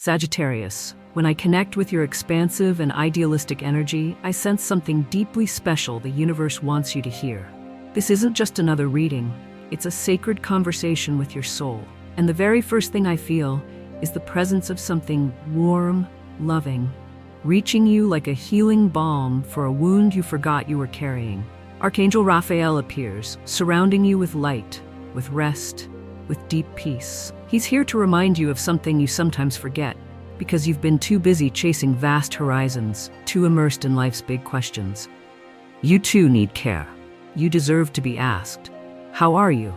Sagittarius, when I connect with your expansive and idealistic energy, I sense something deeply special the universe wants you to hear. This isn't just another reading, it's a sacred conversation with your soul. And the very first thing I feel is the presence of something warm, loving, reaching you like a healing balm for a wound you forgot you were carrying. Archangel Raphael appears, surrounding you with light, with rest, with deep peace. He's here to remind you of something you sometimes forget, because you've been too busy chasing vast horizons, too immersed in life's big questions. You too need care. You deserve to be asked, "How are you?"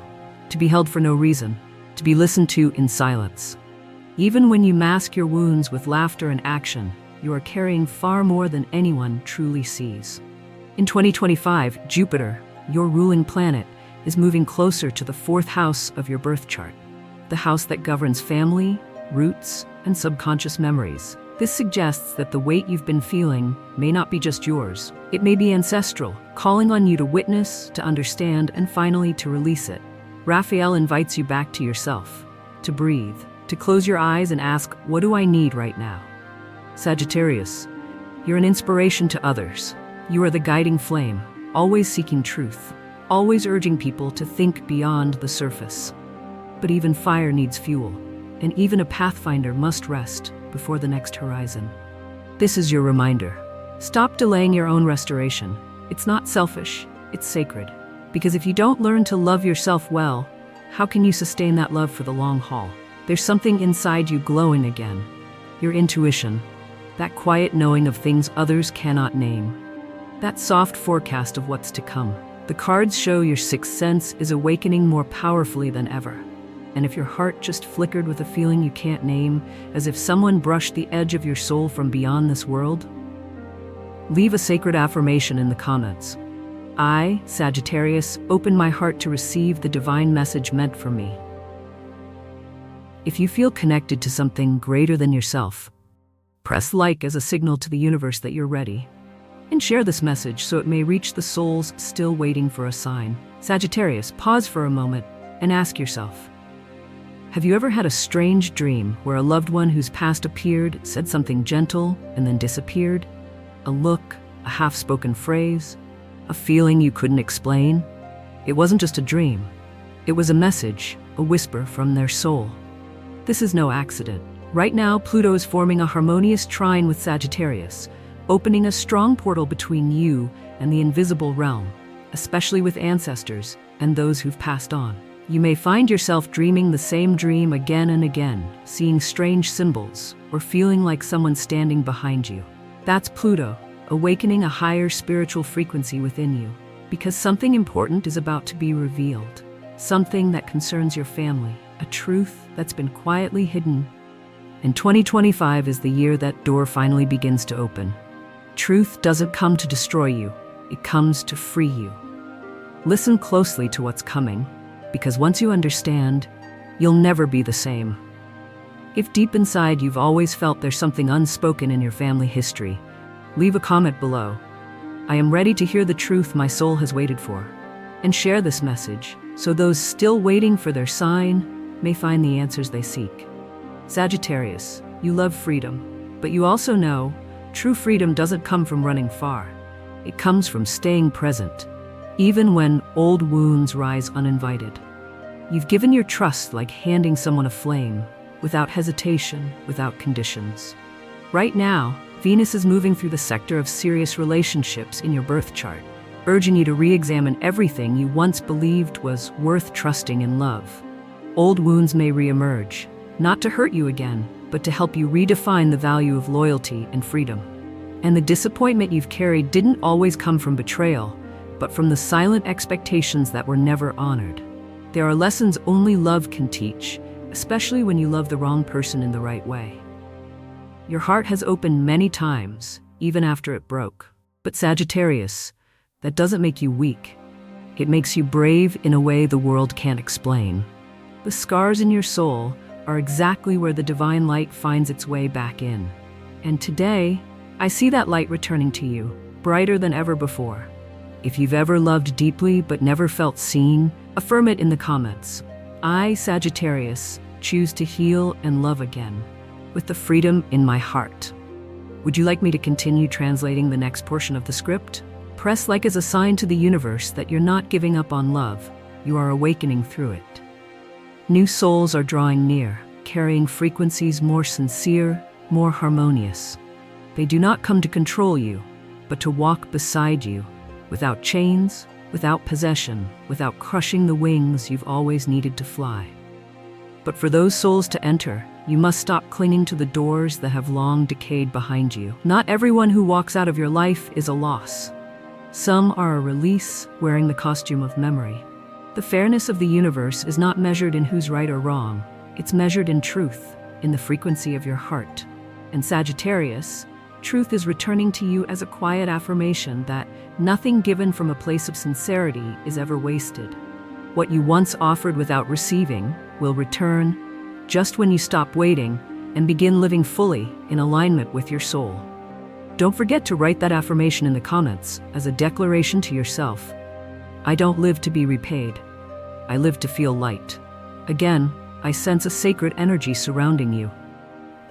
To be held for no reason, to be listened to in silence. Even when you mask your wounds with laughter and action, you are carrying far more than anyone truly sees. In 2025, Jupiter, your ruling planet, is moving closer to the fourth house of your birth chart, the house that governs family, roots, and subconscious memories. This suggests that the weight you've been feeling may not be just yours. It may be ancestral, calling on you to witness, to understand, and finally to release it. Raphael invites you back to yourself, to breathe, to close your eyes and ask, "What do I need right now?" Sagittarius, you're an inspiration to others. You are the guiding flame, always seeking truth, always urging people to think beyond the surface. But even fire needs fuel, and even a pathfinder must rest before the next horizon. This is your reminder. Stop delaying your own restoration. It's not selfish, it's sacred. Because if you don't learn to love yourself well, how can you sustain that love for the long haul? There's something inside you glowing again. Your intuition, that quiet knowing of things others cannot name. That soft forecast of what's to come. The cards show your sixth sense is awakening more powerfully than ever. And if your heart just flickered with a feeling you can't name, as if someone brushed the edge of your soul from beyond this world, leave a sacred affirmation in the comments. I, Sagittarius, open my heart to receive the divine message meant for me. If you feel connected to something greater than yourself, press like as a signal to the universe that you're ready. And share this message so it may reach the souls still waiting for a sign. Sagittarius, pause for a moment and ask yourself, have you ever had a strange dream where a loved one who's past appeared, said something gentle, and then disappeared? A look, a half-spoken phrase, a feeling you couldn't explain? It wasn't just a dream. It was a message, a whisper from their soul. This is no accident. Right now, Pluto is forming a harmonious trine with Sagittarius, opening a strong portal between you and the invisible realm, especially with ancestors and those who've passed on. You may find yourself dreaming the same dream again and again, seeing strange symbols, or feeling like someone's standing behind you. That's Pluto, awakening a higher spiritual frequency within you, because something important is about to be revealed, something that concerns your family, a truth that's been quietly hidden. And 2025 is the year that door finally begins to open. Truth doesn't come to destroy you, it comes to free you. Listen closely to what's coming, because once you understand, you'll never be the same. If deep inside you've always felt there's something unspoken in your family history, leave a comment below. I am ready to hear the truth my soul has waited for. And share this message, so those still waiting for their sign may find the answers they seek. Sagittarius, you love freedom, but you also know true freedom doesn't come from running far. It comes from staying present, even when old wounds rise uninvited. You've given your trust like handing someone a flame, without hesitation, without conditions. Right now, Venus is moving through the sector of serious relationships in your birth chart, urging you to re-examine everything you once believed was worth trusting in love. Old wounds may re-emerge, not to hurt you again, but to help you redefine the value of loyalty and freedom. And the disappointment you've carried didn't always come from betrayal, but from the silent expectations that were never honored. There are lessons only love can teach, especially when you love the wrong person in the right way. Your heart has opened many times, even after it broke. But Sagittarius, that doesn't make you weak. It makes you brave in a way the world can't explain. The scars in your soul are exactly where the divine light finds its way back in. And today, I see that light returning to you, brighter than ever before. If you've ever loved deeply but never felt seen, affirm it in the comments. I, Sagittarius, choose to heal and love again. with the freedom in my heart. Would you like me to continue translating the next portion of the script? Press like as a sign to the universe that you're not giving up on love, you are awakening through it. New souls are drawing near, carrying frequencies more sincere, more harmonious. They do not come to control you, but to walk beside you, without chains, without possession, without crushing the wings you've always needed to fly. But for those souls to enter, you must stop clinging to the doors that have long decayed behind you. Not everyone who walks out of your life is a loss. Some are a release wearing the costume of memory. The fairness of the universe is not measured in who's right or wrong. It's measured in truth, in the frequency of your heart. And Sagittarius, truth is returning to you as a quiet affirmation that nothing given from a place of sincerity is ever wasted. What you once offered without receiving will return just when you stop waiting and begin living fully in alignment with your soul. Don't forget to write that affirmation in the comments as a declaration to yourself. I don't live to be repaid. I live to feel light. Again, I sense a sacred energy surrounding you.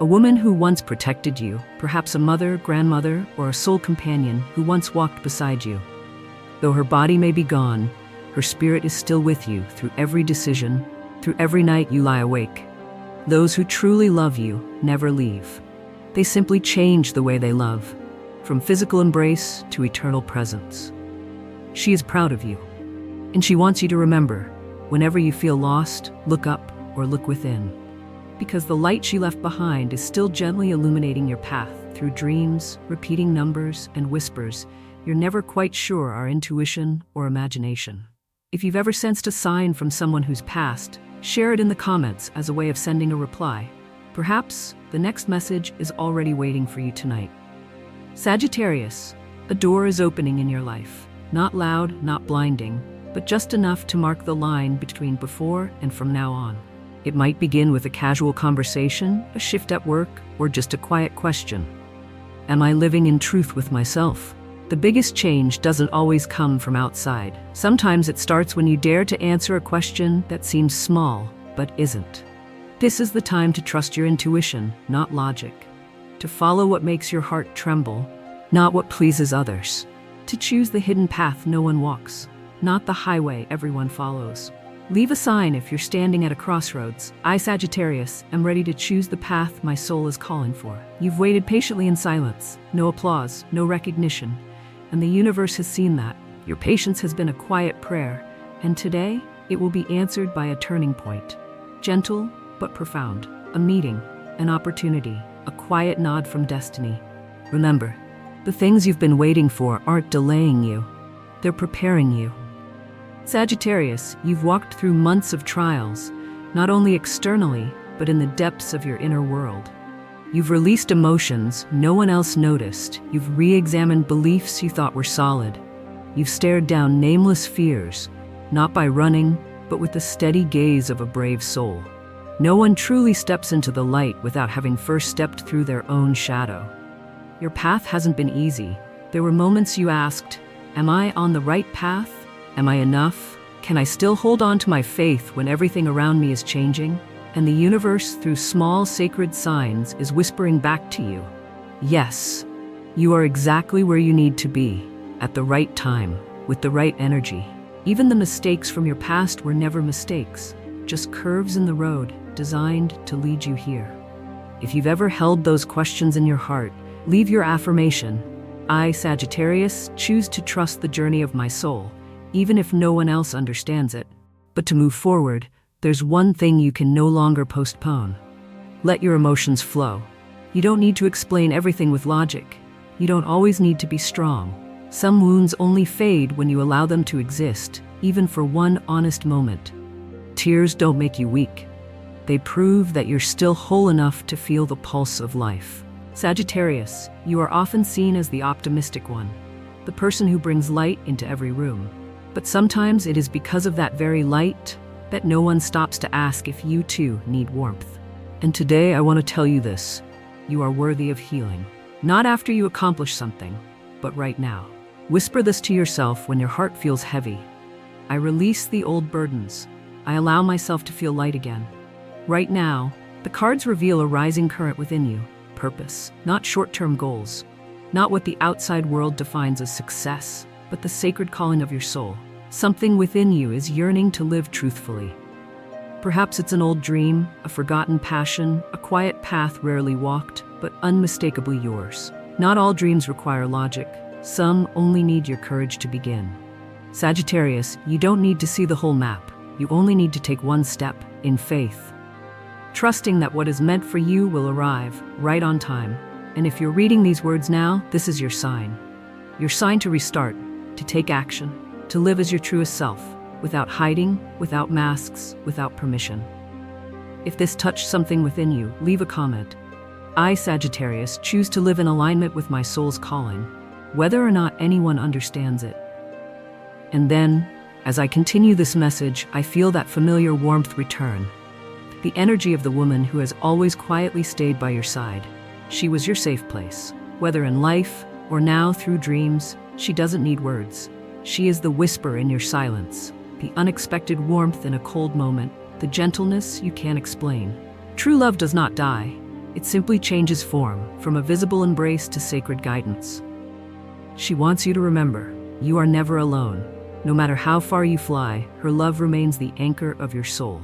A woman who once protected you, perhaps a mother, grandmother, or a soul companion who once walked beside you. Though her body may be gone, her spirit is still with you through every decision, through every night you lie awake. Those who truly love you never leave. They simply change the way they love, from physical embrace to eternal presence. She is proud of you, and she wants you to remember, whenever you feel lost, look up or look within. Because the light she left behind is still gently illuminating your path through dreams, repeating numbers, and whispers you're never quite sure are intuition or imagination. If you've ever sensed a sign from someone who's passed, share it in the comments as a way of sending a reply. Perhaps the next message is already waiting for you tonight. Sagittarius, a door is opening in your life. Not loud, not blinding, but just enough to mark the line between before and from now on. It might begin with a casual conversation, a shift at work, or just a quiet question. Am I living in truth with myself? The biggest change doesn't always come from outside. Sometimes it starts when you dare to answer a question that seems small, but isn't. This is the time to trust your intuition, not logic. To follow what makes your heart tremble, not what pleases others. To choose the hidden path no one walks, not the highway everyone follows. Leave a sign if you're standing at a crossroads. I, Sagittarius, am ready to choose the path my soul is calling for. You've waited patiently in silence, no applause, no recognition. And the universe has seen that. Your patience has been a quiet prayer, and today it will be answered by a turning point. Gentle but profound. A meeting, an opportunity, a quiet nod from destiny. Remember, the things you've been waiting for aren't delaying you. They're preparing you. Sagittarius, you've walked through months of trials, not only externally, but in the depths of your inner world. You've released emotions no one else noticed. You've re-examined beliefs you thought were solid. You've stared down nameless fears, not by running, but with the steady gaze of a brave soul. No one truly steps into the light without having first stepped through their own shadow. Your path hasn't been easy. There were moments you asked, am I on the right path? Am I enough? Can I still hold on to my faith when everything around me is changing? And the universe, through small sacred signs, is whispering back to you, yes, you are exactly where you need to be, at the right time, with the right energy. Even the mistakes from your past were never mistakes, just curves in the road designed to lead you here. If you've ever held those questions in your heart, leave your affirmation. I, Sagittarius, choose to trust the journey of my soul, even if no one else understands it. But to move forward, there's one thing you can no longer postpone. Let your emotions flow. You don't need to explain everything with logic. You don't always need to be strong. Some wounds only fade when you allow them to exist, even for one honest moment. Tears don't make you weak. They prove that you're still whole enough to feel the pulse of life. Sagittarius, you are often seen as the optimistic one, the person who brings light into every room. But sometimes it is because of that very light that no one stops to ask if you too need warmth. And today I want to tell you this. You are worthy of healing. Not after you accomplish something, but right now. Whisper this to yourself when your heart feels heavy. I release the old burdens. I allow myself to feel light again. Right now, The cards reveal a rising current within you, purpose, not short-term goals, not what the outside world defines as success, but the sacred calling of your soul. Something within you is yearning to live truthfully. Perhaps it's an old dream, a forgotten passion, a quiet path rarely walked, but unmistakably yours. Not all dreams require logic. Some only need your courage to begin. Sagittarius, you don't need to see the whole map. You only need to take one step, in faith, trusting that what is meant for you will arrive, right on time. And if you're reading these words now, this is your sign. Your sign to restart, to take action, to live as your truest self, without hiding, without masks, without permission. If this touched something within you, leave a comment. I, Sagittarius, choose to live in alignment with my soul's calling, whether or not anyone understands it. And then, as I continue this message, I feel that familiar warmth return. The energy of the woman who has always quietly stayed by your side. She was your safe place. Whether in life, or now through dreams, she doesn't need words. She is the whisper in your silence, the unexpected warmth in a cold moment, the gentleness you can't explain. True love does not die. It simply changes form, from a visible embrace to sacred guidance. She wants you to remember, you are never alone. No matter how far you fly, her love remains the anchor of your soul.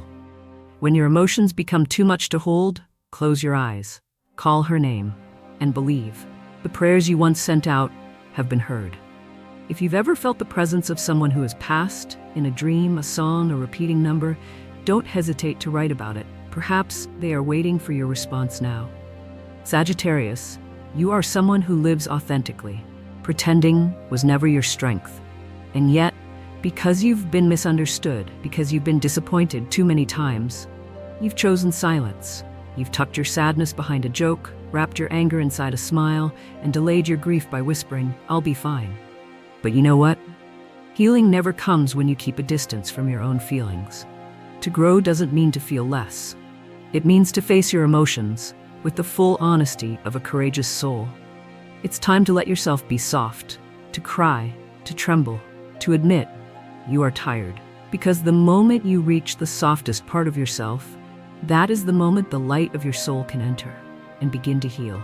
When your emotions become too much to hold, close your eyes, call her name, and believe. The prayers you once sent out have been heard. If you've ever felt the presence of someone who has passed, in a dream, a song, a repeating number, don't hesitate to write about it. Perhaps they are waiting for your response now. Sagittarius, you are someone who lives authentically. Pretending was never your strength. And yet, because you've been misunderstood, because you've been disappointed too many times, you've chosen silence. You've tucked your sadness behind a joke, wrapped your anger inside a smile, and delayed your grief by whispering, "I'll be fine." But you know what? Healing never comes when you keep a distance from your own feelings. To grow doesn't mean to feel less. It means to face your emotions with the full honesty of a courageous soul. It's time to let yourself be soft, to cry, to tremble, to admit you are tired. Because the moment you reach the softest part of yourself, that is the moment the light of your soul can enter and begin to heal.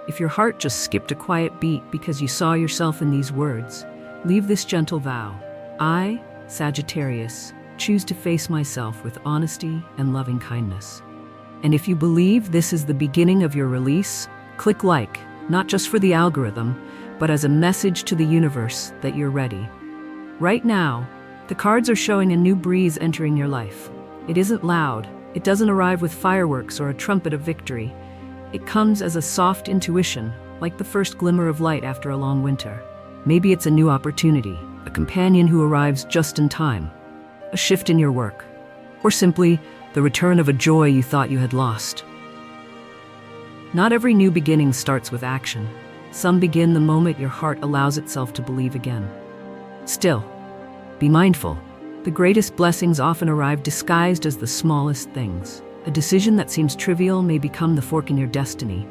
If your heart just skipped a quiet beat because you saw yourself in these words, leave this gentle vow. I, Sagittarius, choose to face myself with honesty and loving kindness. And if you believe this is the beginning of your release, click like, not just for the algorithm, but as a message to the universe that you're ready. Right now, the cards are showing a new breeze entering your life. It isn't loud. It doesn't arrive with fireworks or a trumpet of victory. It comes as a soft intuition, like the first glimmer of light after a long winter. Maybe it's a new opportunity, a companion who arrives just in time, a shift in your work, or simply the return of a joy you thought you had lost. Not every new beginning starts with action. Some begin the moment your heart allows itself to believe again. Still, be mindful. The greatest blessings often arrive disguised as the smallest things. A decision that seems trivial may become the fork in your destiny.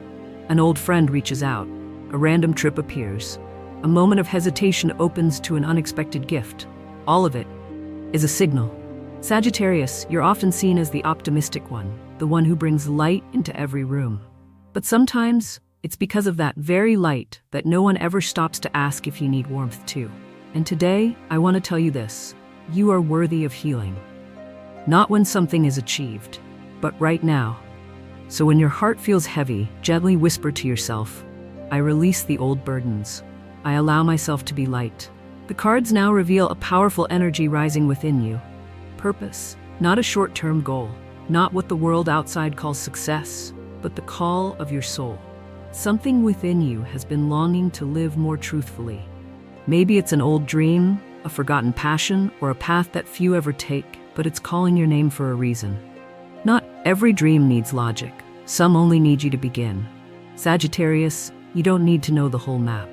An old friend reaches out. A random trip appears. A moment of hesitation opens to an unexpected gift. All of it is a signal. Sagittarius, you're often seen as the optimistic one, the one who brings light into every room. But sometimes, it's because of that very light that no one ever stops to ask if you need warmth too. And today, I want to tell you this. You are worthy of healing. Not when something is achieved, but right now. So when your heart feels heavy, gently whisper to yourself, I release the old burdens. I allow myself to be light. The cards now reveal a powerful energy rising within you. Purpose, not a short-term goal, not what the world outside calls success, but the call of your soul. Something within you has been longing to live more truthfully. Maybe it's an old dream, a forgotten passion, or a path that few ever take, but it's calling your name for a reason. Not every dream needs logic. Some only need you to begin. Sagittarius, you don't need to know the whole map.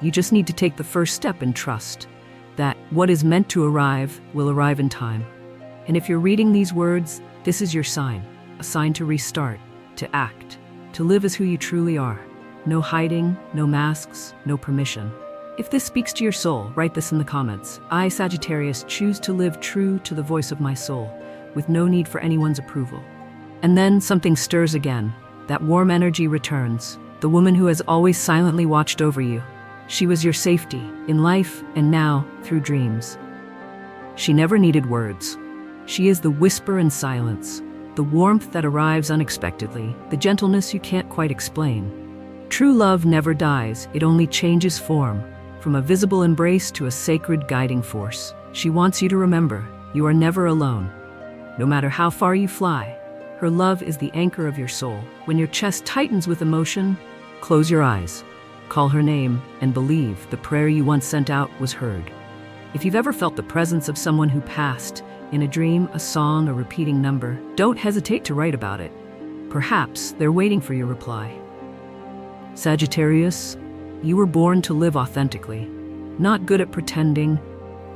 You just need to take the first step and trust that what is meant to arrive will arrive in time. And if you're reading these words, this is your sign, a sign to restart, to act, to live as who you truly are. No hiding, no masks, no permission. If this speaks to your soul, write this in the comments. I, Sagittarius, choose to live true to the voice of my soul, with no need for anyone's approval. And then something stirs again. That warm energy returns. The woman who has always silently watched over you. She was your safety, in life and now, through dreams. She never needed words. She is the whisper in silence, the warmth that arrives unexpectedly, the gentleness you can't quite explain. True love never dies, it only changes form, from a visible embrace to a sacred guiding force. She wants you to remember, you are never alone. No matter how far you fly, her love is the anchor of your soul. When your chest tightens with emotion, close your eyes, call her name, and believe the prayer you once sent out was heard. If you've ever felt the presence of someone who passed, in a dream, a song, a repeating number, don't hesitate to write about it. Perhaps they're waiting for your reply. Sagittarius, you were born to live authentically, not good at pretending,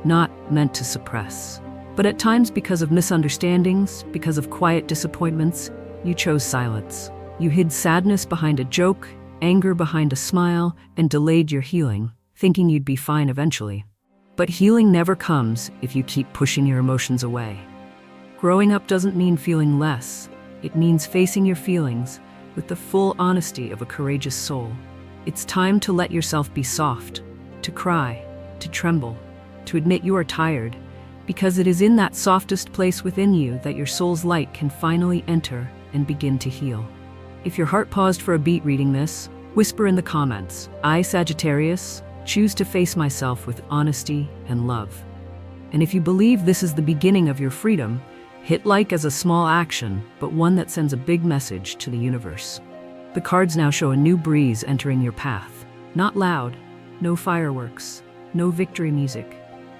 not meant to suppress. But at times, because of misunderstandings, because of quiet disappointments, you chose silence. You hid sadness behind a joke, anger behind a smile, and delayed your healing, thinking you'd be fine eventually. But healing never comes if you keep pushing your emotions away. Growing up doesn't mean feeling less. It means facing your feelings with the full honesty of a courageous soul. It's time to let yourself be soft, to cry, to tremble, to admit you are tired, because it is in that softest place within you that your soul's light can finally enter and begin to heal. If your heart paused for a beat reading this, whisper in the comments, I, Sagittarius, choose to face myself with honesty and love. And if you believe this is the beginning of your freedom, hit like as a small action, but one that sends a big message to the universe. The cards now show a new breeze entering your path. Not loud, no fireworks, no victory music,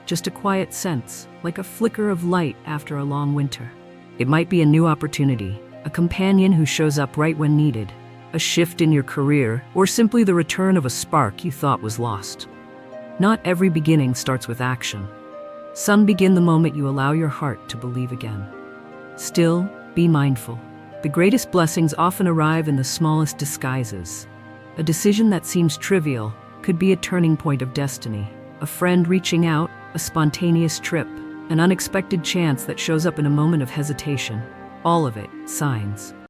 just a quiet sense, like a flicker of light after a long winter. It might be a new opportunity, a companion who shows up right when needed, a shift in your career, or simply the return of a spark you thought was lost. Not every beginning starts with action. Some begin the moment you allow your heart to believe again. Still, be mindful. The greatest blessings often arrive in the smallest disguises. A decision that seems trivial could be a turning point of destiny. A friend reaching out, a spontaneous trip, an unexpected chance that shows up in a moment of hesitation. All of it, signs.